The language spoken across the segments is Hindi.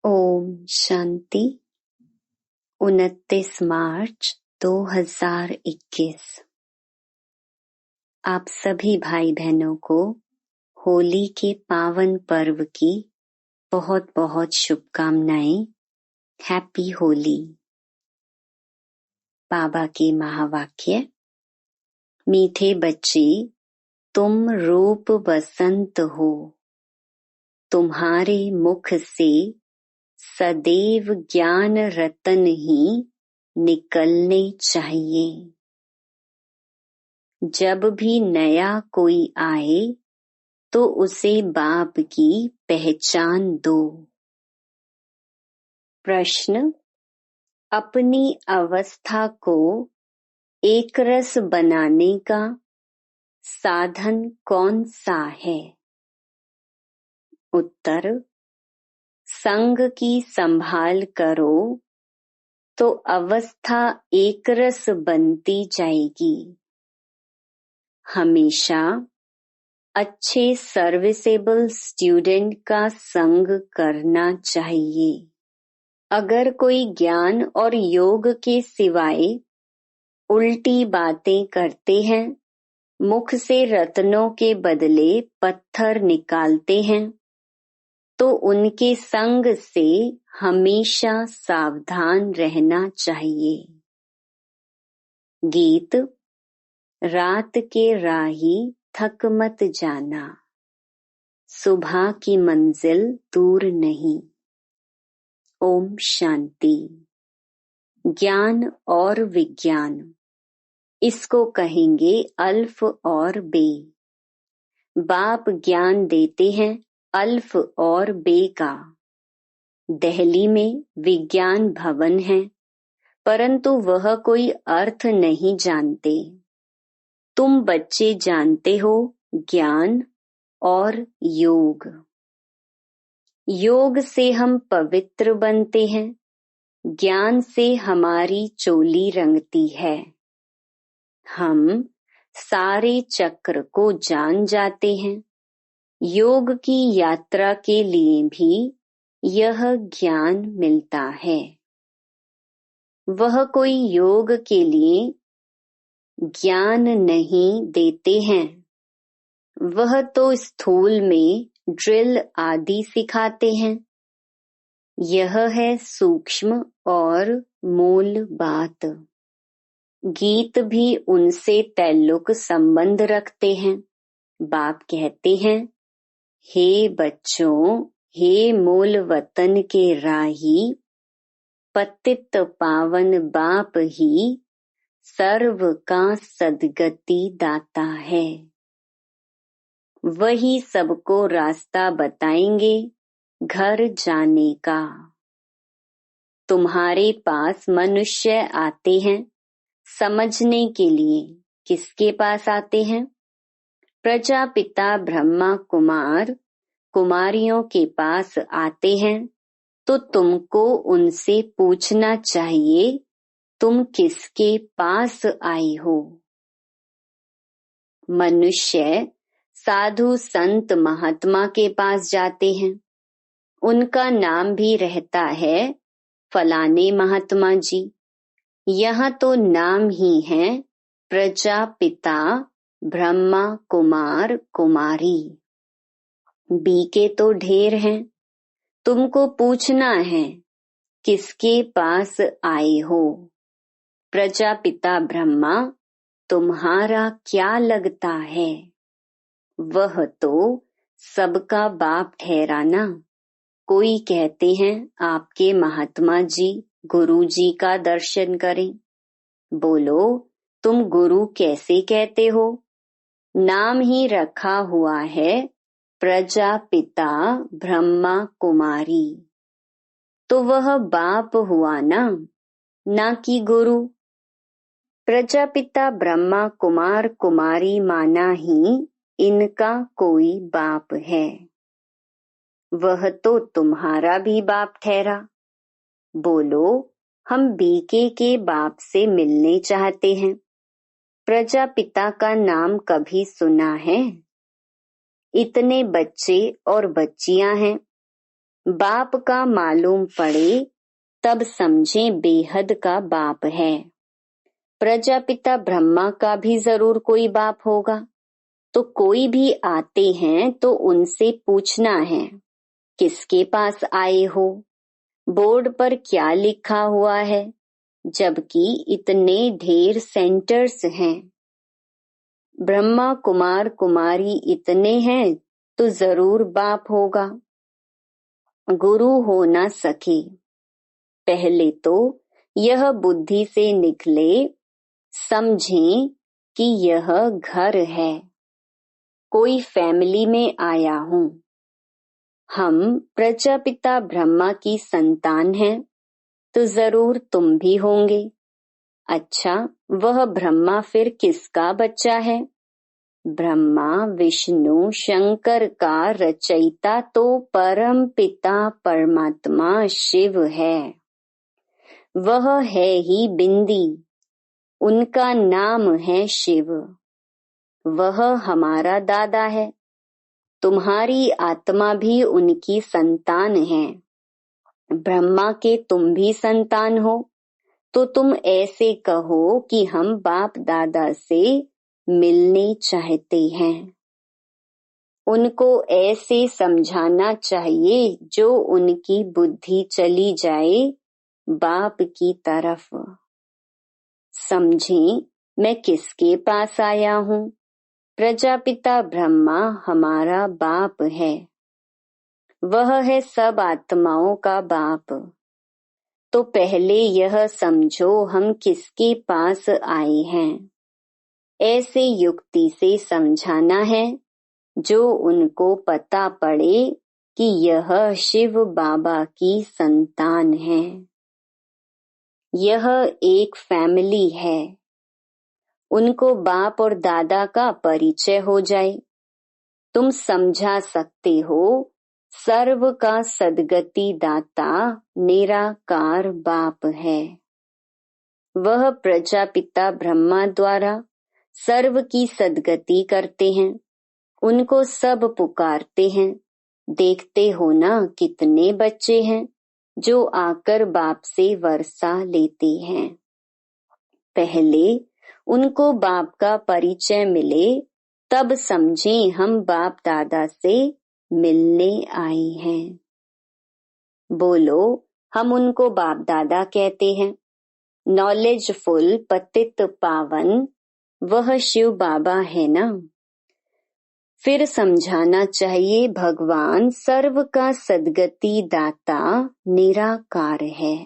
ओम शांति। 29 मार्च 2021। आप सभी भाई बहनों को होली के पावन पर्व की बहुत बहुत शुभकामनाएं। हैप्पी होली। बाबा के महावाक्य। मीठे बच्चे, तुम रूप बसंत हो, तुम्हारे मुख से सदैव ज्ञान रतन ही निकलने चाहिए। जब भी नया कोई आए तो उसे बाप की पहचान दो। प्रश्न: अपनी अवस्था को एकरस बनाने का साधन कौन सा है? उत्तर: संग की संभाल करो तो अवस्था एकरस बनती जाएगी। हमेशा अच्छे सर्विसेबल स्टूडेंट का संग करना चाहिए। अगर कोई ज्ञान और योग के सिवाय उल्टी बातें करते हैं, मुख से रत्नों के बदले पत्थर निकालते हैं, तो उनके संग से हमेशा सावधान रहना चाहिए। गीत। रात के राही थक मत जाना, सुबह की मंजिल दूर नहीं। ओम शांति। ज्ञान और विज्ञान, इसको कहेंगे अल्फ और बे। बाप ज्ञान देते हैं अल्फ और बे का। दिल्ली में विज्ञान भवन है, परंतु वह कोई अर्थ नहीं जानते। तुम बच्चे जानते हो ज्ञान और योग। योग से हम पवित्र बनते हैं, ज्ञान से हमारी चोली रंगती है। हम सारे चक्र को जान जाते हैं। योग की यात्रा के लिए भी यह ज्ञान मिलता है। वह कोई योग के लिए ज्ञान नहीं देते हैं, वह तो स्थूल में ड्रिल आदि सिखाते हैं। यह है सूक्ष्म और मूल बात। गीत भी उनसे तल्लुक संबंध रखते हैं। बाप कहते हैं, हे बच्चों, हे मूल वतन के राही, पतित पावन बाप ही सर्व का सद्गति दाता है। वही सबको रास्ता बताएंगे घर जाने का। तुम्हारे पास मनुष्य आते हैं समझने के लिए। किसके पास आते हैं? प्रजापिता ब्रह्मा कुमार कुमारियों के पास आते हैं, तो तुमको उनसे पूछना चाहिए, तुम किसके पास आए हो? मनुष्य साधु संत महात्मा के पास जाते हैं। उनका नाम भी रहता है फलाने महात्मा जी। यहाँ तो नाम ही है प्रजापिता ब्रह्मा कुमार कुमारी। बीके तो ढेर हैं। तुमको पूछना है किसके पास आए हो? प्रजापिता ब्रह्मा तुम्हारा क्या लगता है? वह तो सबका बाप ठहराना। कोई कहते हैं आपके महात्मा जी गुरु जी का दर्शन करें। बोलो, तुम गुरु कैसे कहते हो? नाम ही रखा हुआ है प्रजापिता ब्रह्मा कुमारी, तो वह बाप हुआ ना कि गुरु। प्रजापिता ब्रह्मा कुमार कुमारी माना ही इनका कोई बाप है। वह तो तुम्हारा भी बाप ठहरा। बोलो, हम बीके के बाप से मिलने चाहते हैं। प्रजापिता का नाम कभी सुना है? इतने बच्चे और बच्चियां हैं, बाप का मालूम पड़े तब समझें बेहद का बाप है। प्रजापिता ब्रह्मा का भी जरूर कोई बाप होगा। तो कोई भी आते हैं तो उनसे पूछना है किसके पास आए हो, बोर्ड पर क्या लिखा हुआ है, जबकि इतने ढेर सेंटर्स हैं। ब्रह्मा कुमार कुमारी इतने हैं तो जरूर बाप होगा। गुरु हो ना सके। पहले तो यह बुद्धि से निकले, समझें कि यह घर है, कोई फैमिली में आया हूँ। हम प्रजापिता ब्रह्मा की संतान हैं तो जरूर तुम भी होंगे। अच्छा, वह ब्रह्मा फिर किसका बच्चा है? ब्रह्मा विष्णु शंकर का रचयिता तो परम पिता परमात्मा शिव है। वह है ही बिंदी, उनका नाम है शिव। वह हमारा दादा है। तुम्हारी आत्मा भी उनकी संतान है। ब्रह्मा के तुम भी संतान हो, तो तुम ऐसे कहो कि हम बाप दादा से मिलने चाहते हैं। उनको ऐसे समझाना चाहिए जो उनकी बुद्धि चली जाए बाप की तरफ। समझें मैं किसके पास आया हूँ। प्रजापिता ब्रह्मा हमारा बाप है। वह है सब आत्माओं का बाप। तो पहले यह समझो हम किसके पास आए हैं। ऐसे युक्ति से समझाना है जो उनको पता पड़े कि यह शिव बाबा की संतान है। यह एक फैमिली है। उनको बाप और दादा का परिचय हो जाए। तुम समझा सकते हो सर्व का सद्गति दाता निराकार बाप है। वह प्रजापिता ब्रह्मा द्वारा सर्व की सद्गति करते हैं। उनको सब पुकारते हैं। देखते हो ना कितने बच्चे हैं जो आकर बाप से वर्षा लेते हैं। पहले उनको बाप का परिचय मिले तब समझें हम बाप दादा से मिलने आए हैं। बोलो, हम उनको बाप दादा कहते हैं। नॉलेजफुल पतित पावन वह शिव बाबा है ना। फिर समझाना चाहिए भगवान सर्व का सद्गति दाता निराकार है।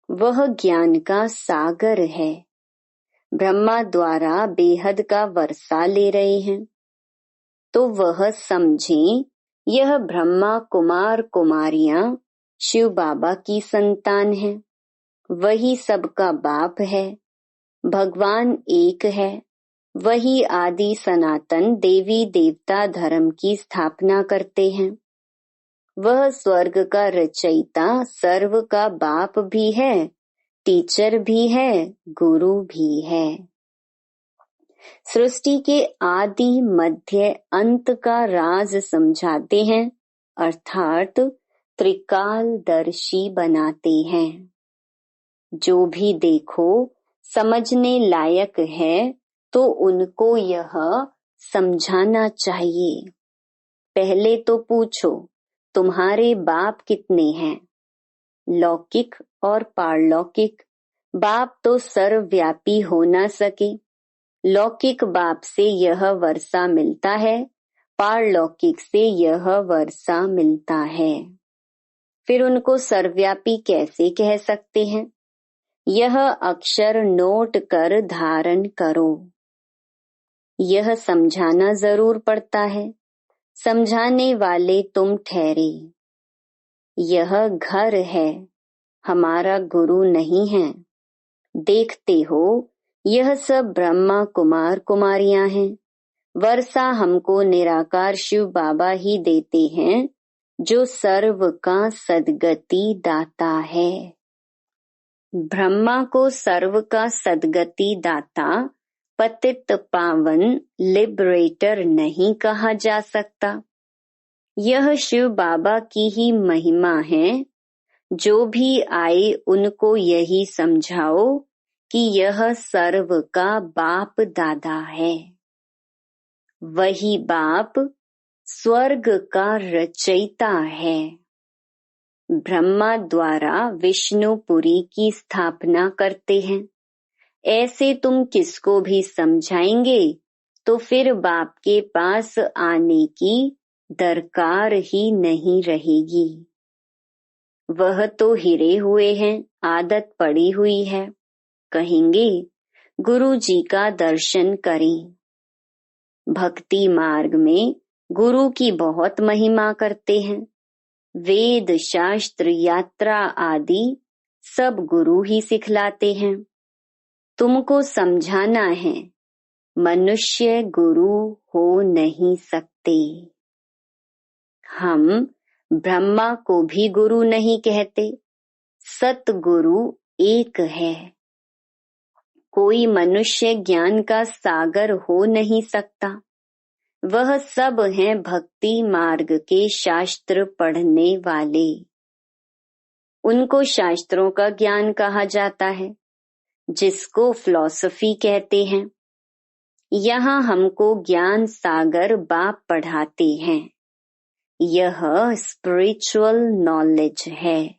वह ज्ञान का सागर है। ब्रह्मा द्वारा बेहद का वर्षा ले रहे हैं। तो वह समझें यह ब्रह्मा कुमार कुमारियां शिव बाबा की संतान है। वही सबका बाप है। भगवान एक है। वही आदि सनातन देवी देवता धर्म की स्थापना करते हैं। वह स्वर्ग का रचयिता सर्व का बाप भी है, टीचर भी है, गुरु भी है। सृष्टि के आदि मध्य अंत का राज समझाते हैं, अर्थात त्रिकालदर्शी बनाते हैं। जो भी देखो समझने लायक है तो उनको यह समझाना चाहिए। पहले तो पूछो तुम्हारे बाप कितने हैं। लौकिक और पारलौकिक बाप तो सर्वव्यापी हो ना सके। लौकिक बाप से यह वर्षा मिलता है, पारलौकिक से यह वर्षा मिलता है। फिर उनको सर्वव्यापी कैसे कह सकते हैं। यह अक्षर नोट कर धारण करो। यह समझाना जरूर पड़ता है। समझाने वाले तुम ठहरे। यह घर है, हमारा गुरु नहीं है। देखते हो यह सब ब्रह्मा कुमार कुमारियां हैं। वर्षा हमको निराकार शिव बाबा ही देते हैं जो सर्व का सद्गति दाता है। ब्रह्मा को सर्व का सद्गति दाता पतित पावन लिबरेटर नहीं कहा जा सकता। यह शिव बाबा की ही महिमा है। जो भी आए उनको यही समझाओ कि यह सर्व का बाप दादा है। वही बाप स्वर्ग का रचयिता है। ब्रह्मा द्वारा विष्णुपुरी की स्थापना करते हैं। ऐसे तुम किसको भी समझाएंगे तो फिर बाप के पास आने की दरकार ही नहीं रहेगी। वह तो हिरे हुए हैं, आदत पड़ी हुई है। कहेंगे गुरु जी का दर्शन करें। भक्ति मार्ग में गुरु की बहुत महिमा करते हैं। वेद शास्त्र यात्रा आदि सब गुरु ही सिखलाते हैं। तुमको समझाना है मनुष्य गुरु हो नहीं सकते। हम ब्रह्मा को भी गुरु नहीं कहते। सतगुरु एक है। कोई मनुष्य ज्ञान का सागर हो नहीं सकता। वह सब हैं भक्ति मार्ग के शास्त्र पढ़ने वाले। उनको शास्त्रों का ज्ञान कहा जाता है, जिसको फिलॉसफी कहते हैं। यहाँ हमको ज्ञान सागर बाप पढ़ाते हैं। यह स्पिरिचुअल नॉलेज है।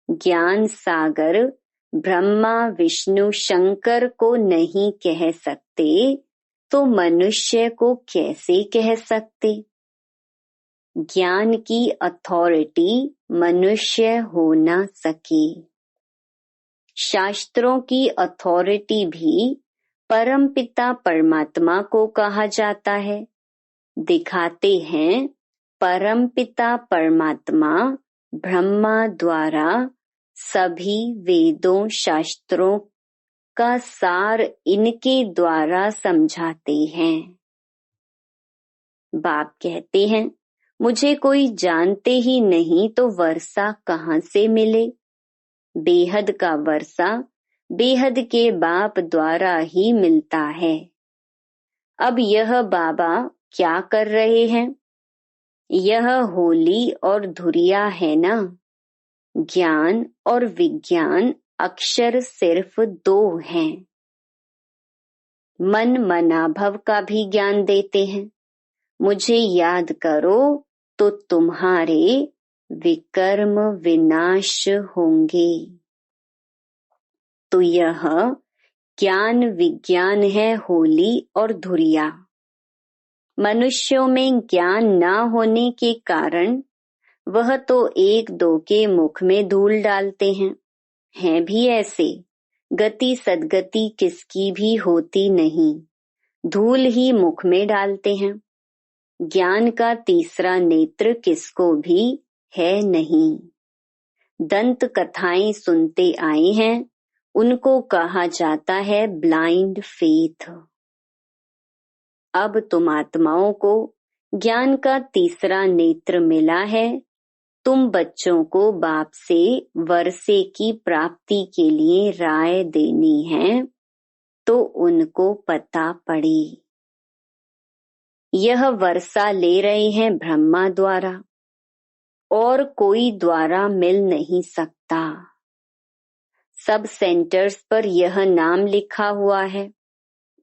ज्ञान सागर ब्रह्मा विष्णु शंकर को नहीं कह सकते तो मनुष्य को कैसे कह सकते। ज्ञान की अथॉरिटी मनुष्य हो ना सके। शास्त्रों की अथॉरिटी भी परमपिता परमात्मा को कहा जाता है। दिखाते हैं परमपिता परमात्मा ब्रह्मा द्वारा सभी वेदों शास्त्रों का सार इनके द्वारा समझाते हैं। बाप कहते हैं मुझे कोई जानते ही नहीं तो वर्षा कहाँ से मिले। बेहद का वर्षा बेहद के बाप द्वारा ही मिलता है। अब यह बाबा क्या कर रहे हैं? यह होली और धुरिया है ना। ज्ञान और विज्ञान अक्षर सिर्फ दो हैं। मन मनाभव का भी ज्ञान देते हैं। मुझे याद करो तो तुम्हारे विकर्म विनाश होंगे। तो यह ज्ञान विज्ञान है होली और धुरिया। मनुष्यों में ज्ञान न होने के कारण वह तो एक दो के मुख में धूल डालते हैं भी ऐसे। गति सदगति किसकी भी होती नहीं, धूल ही मुख में डालते हैं। ज्ञान का तीसरा नेत्र किसको भी है नहीं। दंत कथाएं सुनते आए हैं, उनको कहा जाता है ब्लाइंड फेथ। अब तुम आत्माओं को ज्ञान का तीसरा नेत्र मिला है। तुम बच्चों को बाप से वर्षे की प्राप्ति के लिए राय देनी है तो उनको पता पड़े। यह वर्षा ले रहे हैं ब्रह्मा द्वारा और कोई द्वारा मिल नहीं सकता। सब सेंटर्स पर यह नाम लिखा हुआ है,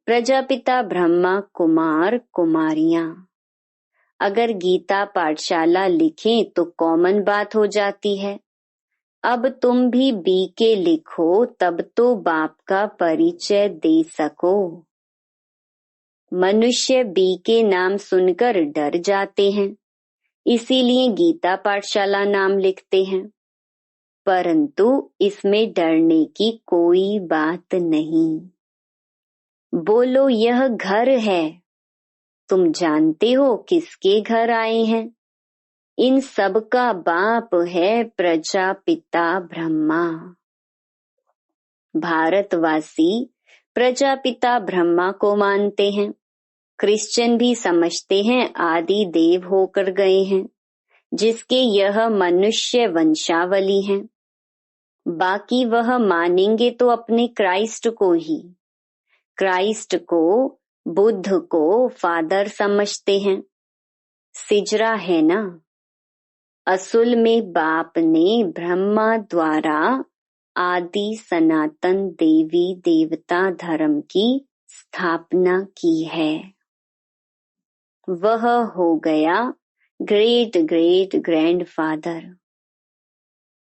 प्रजापिता ब्रह्मा कुमार कुमारियां। अगर गीता पाठशाला लिखें तो कॉमन बात हो जाती है। अब तुम भी बीके लिखो तब तो बाप का परिचय दे सको। मनुष्य बीके नाम सुनकर डर जाते हैं, इसीलिए गीता पाठशाला नाम लिखते हैं। परंतु इसमें डरने की कोई बात नहीं। बोलो यह घर है। तुम जानते हो किसके घर आए हैं? इन सब का बाप है प्रजापिता ब्रह्मा। भारतवासी प्रजापिता ब्रह्मा को मानते हैं। क्रिश्चियन भी समझते हैं आदि देव होकर गए हैं, जिसके यह मनुष्य वंशावली हैं। बाकी वह मानेंगे तो अपने क्राइस्ट को ही। क्राइस्ट को बुद्ध को फादर समझते हैं। सिजरा है ना। असल में बाप ने ब्रह्मा द्वारा आदि सनातन देवी देवता धर्म की स्थापना की है। वह हो गया ग्रेट ग्रेट ग्रैंडफादर।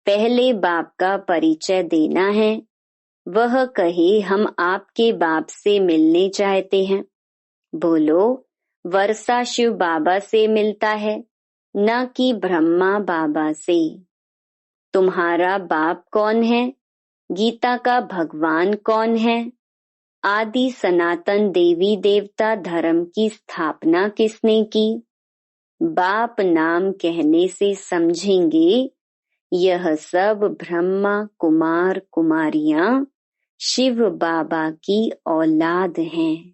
पहले बाप का परिचय देना है। वह कहे हम आपके बाप से मिलने चाहते हैं। बोलो वर्षा शिव बाबा से मिलता है, न कि ब्रह्मा बाबा से। तुम्हारा बाप कौन है? गीता का भगवान कौन है? आदि सनातन देवी देवता धर्म की स्थापना किसने की? बाप नाम कहने से समझेंगे यह सब ब्रह्मा कुमार कुमारियां शिव बाबा की औलाद हैं।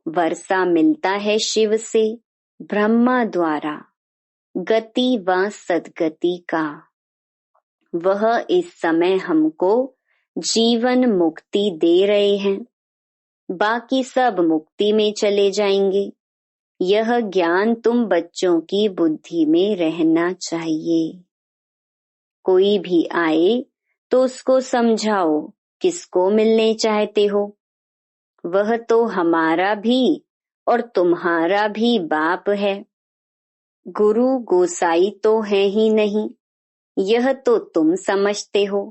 वर्षा मिलता है शिव से ब्रह्मा द्वारा गति व सद्गति का। वह इस समय हमको जीवन मुक्ति दे रहे हैं। बाकी सब मुक्ति में चले जाएंगे। यह ज्ञान तुम बच्चों की बुद्धि में रहना चाहिए। कोई भी आए तो उसको समझाओ किसको मिलने चाहते हो। वह तो हमारा भी और तुम्हारा भी बाप है। गुरु गोसाई तो है ही नहीं, यह तो तुम समझते हो।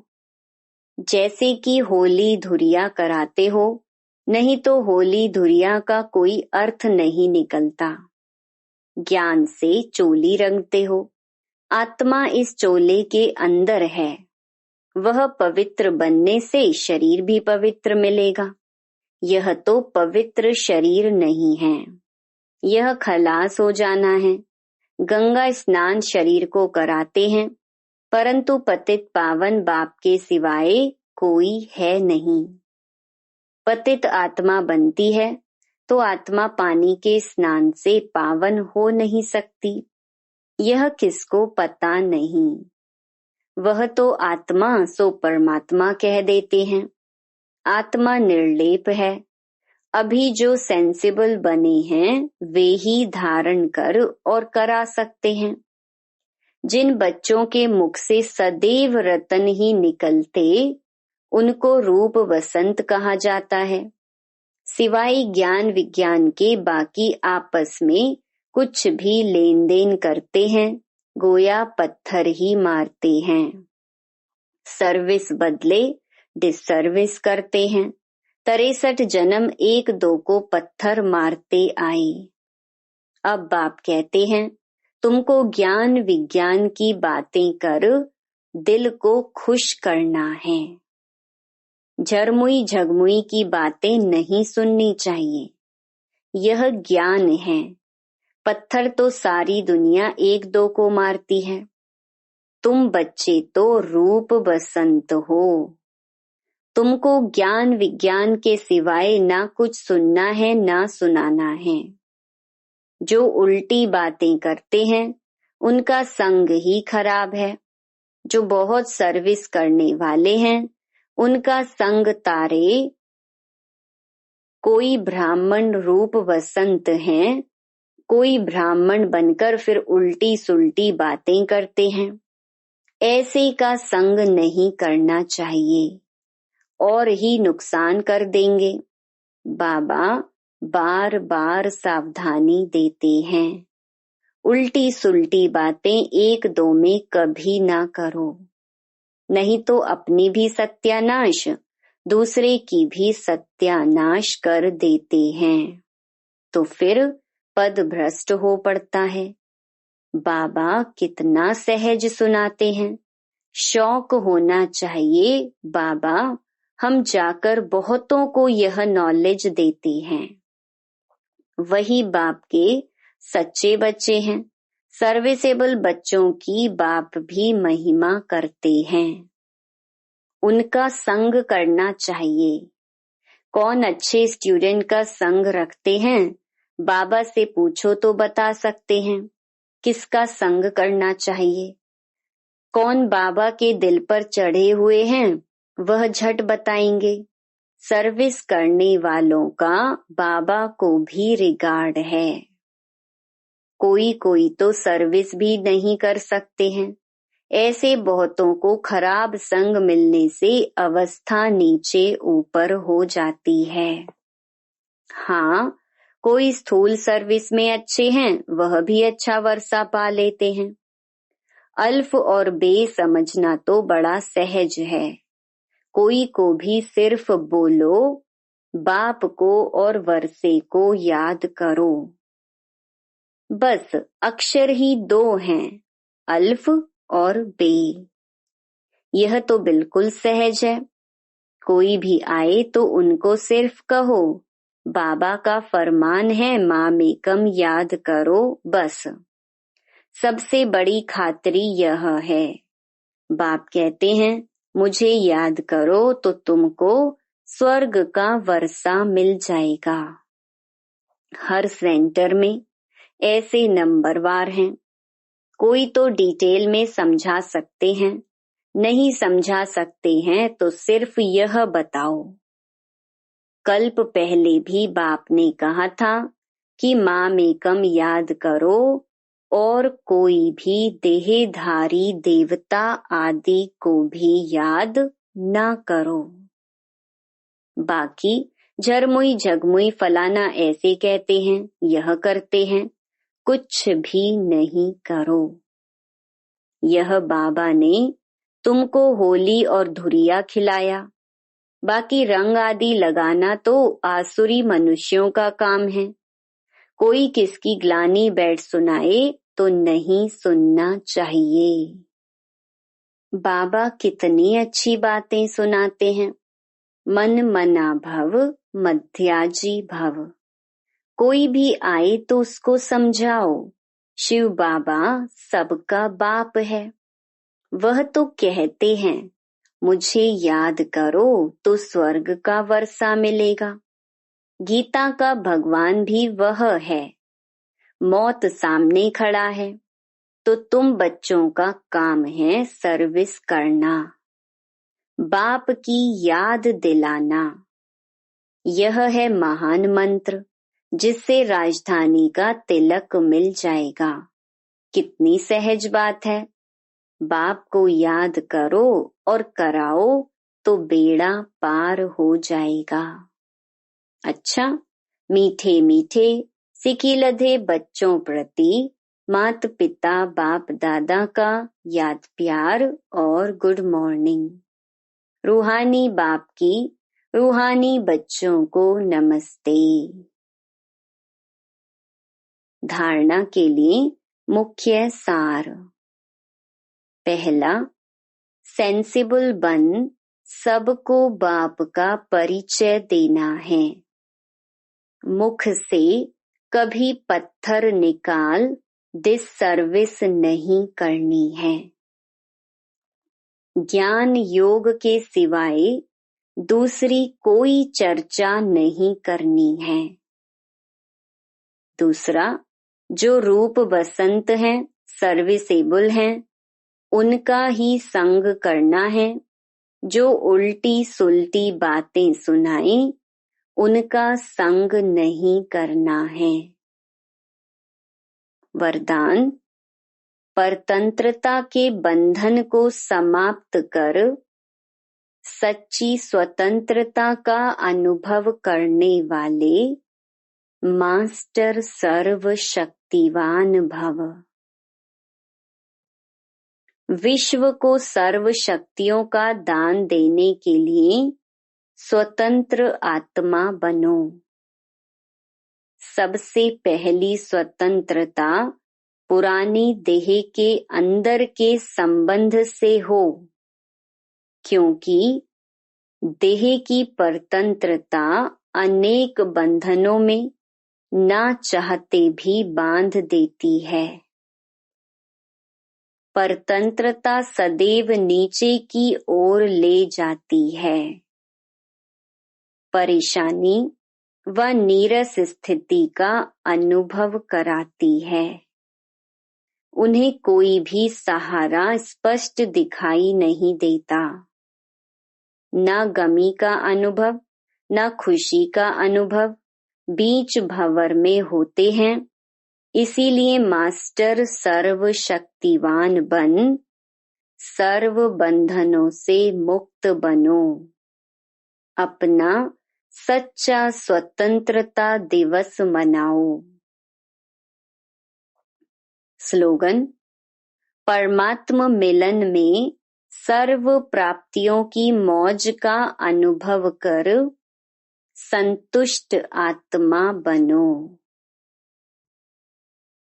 जैसे कि होली धुरिया कराते हो, नहीं तो होली धुरिया का कोई अर्थ नहीं निकलता। ज्ञान से चोली रंगते हो। आत्मा इस चोले के अंदर है। वह पवित्र बनने से शरीर भी पवित्र मिलेगा। यह तो पवित्र शरीर नहीं है, यह खलास हो जाना है। गंगा स्नान शरीर को कराते हैं, परंतु पतित पावन बाप के सिवाय कोई है नहीं। पतित आत्मा बनती है तो आत्मा पानी के स्नान से पावन हो नहीं सकती। यह किसको पता नहीं। वह तो आत्मा सो परमात्मा कह देते हैं। आत्मा निर्लेप है। अभी जो सेंसिबल बने हैं वे ही धारण कर और करा सकते हैं। जिन बच्चों के मुख से सदैव रतन ही निकलते उनको रूप वसंत कहा जाता है। सिवाय ज्ञान विज्ञान के बाकी आपस में कुछ भी लेन देन करते हैं, गोया पत्थर ही मारते हैं। सर्विस बदले डिसर्विस करते हैं। 63 जन्म एक दो को पत्थर मारते आए। अब बाप कहते हैं तुमको ज्ञान विज्ञान की बातें कर दिल को खुश करना है। झरमुई झगमुई की बातें नहीं सुननी चाहिए। यह ज्ञान है। पत्थर तो सारी दुनिया एक दो को मारती है। तुम बच्चे तो रूप बसंत हो। तुमको ज्ञान विज्ञान के सिवाय ना कुछ सुनना है ना सुनाना है। जो उल्टी बातें करते हैं उनका संग ही खराब है। जो बहुत सर्विस करने वाले हैं उनका संग तारे। कोई ब्राह्मण रूप वसंत हैं, कोई ब्राह्मण बनकर फिर उल्टी सुल्टी बातें करते हैं। ऐसे का संग नहीं करना चाहिए और ही नुकसान कर देंगे। बाबा बार बार सावधानी देते हैं। उल्टी सुल्टी बातें एक दो में कभी ना करो, नहीं तो अपनी भी सत्यानाश दूसरे की भी सत्यानाश कर देते हैं। तो फिर पद भ्रष्ट हो पड़ता है। बाबा कितना सहज सुनाते हैं। शौक होना चाहिए बाबा हम जाकर बहुतों को यह नॉलेज देते हैं। वही बाप के सच्चे बच्चे हैं। सर्विसेबल बच्चों की बाप भी महिमा करते हैं। उनका संग करना चाहिए। कौन अच्छे स्टूडेंट का संग रखते हैं बाबा से पूछो तो बता सकते हैं किसका संग करना चाहिए। कौन बाबा के दिल पर चढ़े हुए हैं वह झट बताएंगे। सर्विस करने वालों का बाबा को भी रिगार्ड है। कोई कोई तो सर्विस भी नहीं कर सकते हैं। ऐसे बहुतों को खराब संग मिलने से अवस्था नीचे ऊपर हो जाती है। हाँ, कोई स्थूल सर्विस में अच्छे हैं, वह भी अच्छा वर्षा पा लेते हैं। अल्फ और बे समझना तो बड़ा सहज है। कोई को भी सिर्फ बोलो, बाप को और वर्षे को याद करो। बस अक्षर ही दो हैं, अल्फ और बे। यह तो बिल्कुल सहज है। कोई भी आए तो उनको सिर्फ कहो, बाबा का फरमान है मामेकम याद करो, बस। सबसे बड़ी खातरी यह है। बाप कहते हैं मुझे याद करो तो तुमको स्वर्ग का वर्षा मिल जाएगा। हर सेंटर में ऐसे नंबरवार हैं। कोई तो डिटेल में समझा सकते हैं, नहीं समझा सकते हैं तो सिर्फ यह बताओ। कल्प पहले भी बाप ने कहा था कि मामेकम याद करो और कोई भी देहधारी देवता आदि को भी याद ना करो। बाकी झरमुई झगमुई फलाना ऐसे कहते हैं, यह करते हैं, कुछ भी नहीं करो। यह बाबा ने तुमको होली और धुरिया खिलाया। बाकी रंग आदि लगाना तो आसुरी मनुष्यों का काम है। कोई किसकी ग्लानी बैठ सुनाए तो नहीं सुनना चाहिए। बाबा कितनी अच्छी बातें सुनाते हैं। मन मना भव मध्याजी भव। कोई भी आए तो उसको समझाओ, शिव बाबा सबका बाप है। वह तो कहते हैं मुझे याद करो तो स्वर्ग का वर्षा मिलेगा। गीता का भगवान भी वह है। मौत सामने खड़ा है तो तुम बच्चों का काम है सर्विस करना, बाप की याद दिलाना। यह है महान मंत्र जिससे राजधानी का तिलक मिल जाएगा। कितनी सहज बात है। बाप को याद करो और कराओ तो बेड़ा पार हो जाएगा। अच्छा, मीठे मीठे सिकिलधे बच्चों प्रति माता पिता बाप दादा का याद प्यार और गुड मॉर्निंग। रूहानी बाप की रूहानी बच्चों को नमस्ते। धारणा के लिए मुख्य सार। पहला, सेंसिबल बन सबको बाप का परिचय देना है। मुख से कभी पत्थर निकाल दिस सर्विस नहीं करनी है। ज्ञान योग के सिवाय दूसरी कोई चर्चा नहीं करनी है। दूसरा, जो रूप बसंत हैं, सर्विसेबल हैं, उनका ही संग करना है। जो उल्टी सुलटी बातें सुनाएं, उनका संग नहीं करना है। वरदान, परतंत्रता के बंधन को समाप्त कर सच्ची स्वतंत्रता का अनुभव करने वाले मास्टर सर्वशक्तिवान भव। विश्व को सर्व शक्तियों का दान देने के लिए स्वतंत्र आत्मा बनो। सबसे पहली स्वतंत्रता पुरानी देह के अंदर के संबंध से हो, क्योंकि देह की परतंत्रता अनेक बंधनों में ना चाहते भी बांध देती है। परतंत्रता सदैव नीचे की ओर ले जाती है। परेशानी व नीरस स्थिति का अनुभव कराती है। उन्हें कोई भी सहारा स्पष्ट दिखाई नहीं देता। न गमी का अनुभव, न खुशी का अनुभव बीच भंवर में होते हैं इसीलिए मास्टर सर्वशक्तिवान बन सर्व बंधनों से मुक्त बनो। अपना सच्चा स्वतंत्रता दिवस मनाओ। स्लोगन, परमात्म मिलन में सर्व प्राप्तियों की मौज का अनुभव कर संतुष्ट आत्मा बनो।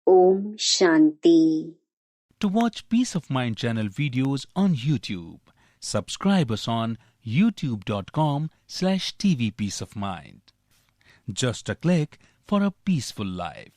Om Shanti. To watch Peace of Mind channel videos on YouTube, subscribe us on youtube.com/tvpeaceofmind. Just a click for a peaceful life.